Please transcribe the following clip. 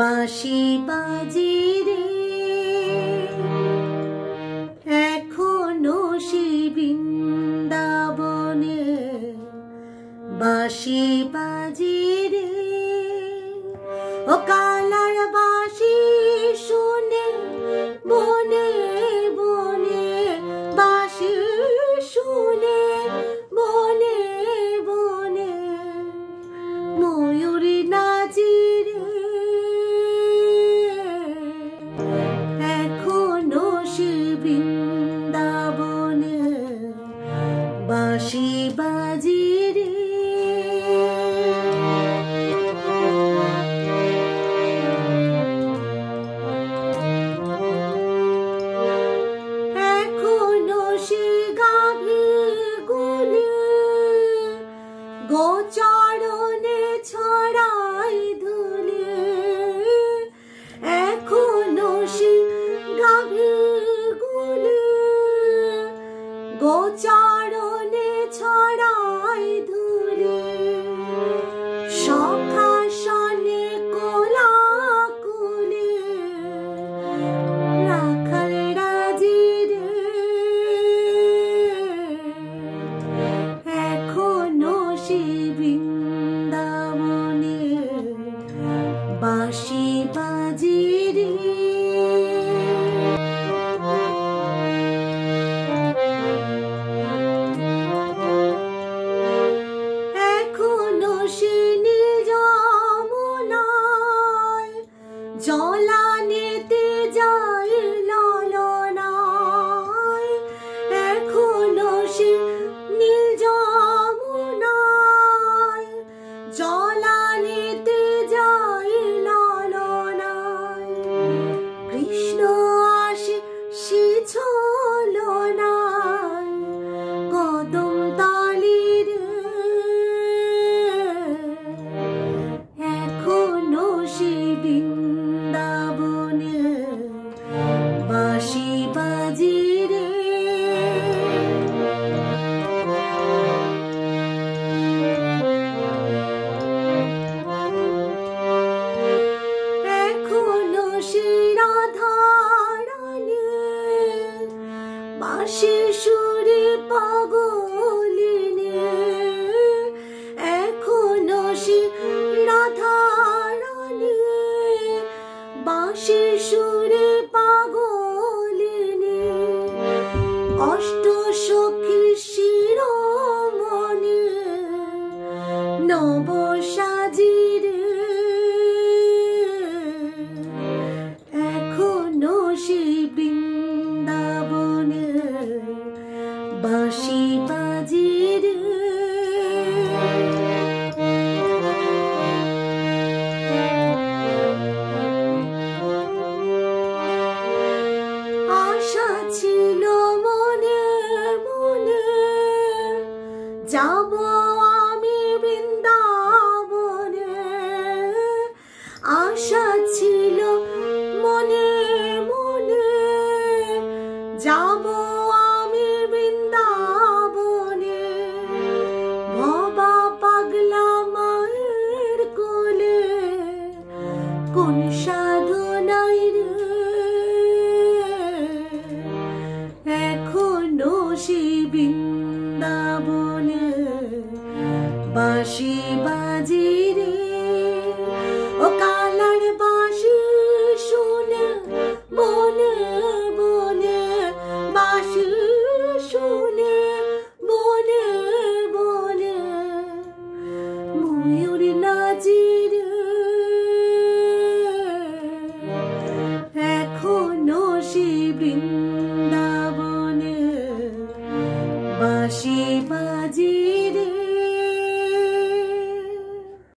বাঁশি বাজে রে এখনো সেই বৃন্দাবনে বাঁশি বাজে রে ও কালার বাঁশি শুনে বনে বনে বাঁশি শুনে বনে বনে ময়ূর নাচে রে এখনো সে বৃন্দাবনে বাঁশি বাজে রে গোচরণে ছড়াই ধুলে এখনো সে গাভীগুলি গোচরণে ছড়াই ধুলে সখাসনে কোলাকুলি রাখাল রাজি রে এখনো সে বৃন্দাবনে বাঁশি বাজে রে এখনো সে নীল যমুনায় জলানেতে যায় ললনায় এখনো সে নীল যমুনায় জলানেতে যায় ললনায় কৃষ্ণ আসে সে ছলনায় কদম তালির এখনো সে বৃন্দাবনে বাঁশি বাজে রে এখনো সে রাধারানী বাঁশি সুরে পাগলিনী এখনো সে রাধারানী বাঁশি সুরে পাগলিনী অষ্ট সখী শিরোমণি নব সাজিরে এখনো সে বৃন্দাবনে বাঁশি বাজে রে আশা ছিল মনে মনে যাব আমি বৃন্দাবনে আশা ছিল মনে মনে যাব আমি বৃন্দাবনে ভবা পাগলা মায়ের কোলে কোন সাধনাই রে এখনো সে বৃন্দাবনে বাঁশি বাজে রে ও কালার বাঁশি শুনে বনে বনে বাঁশি শুনে বনে বনে ময়ূর নাচে রে এখনো সে বৃন্দাবনে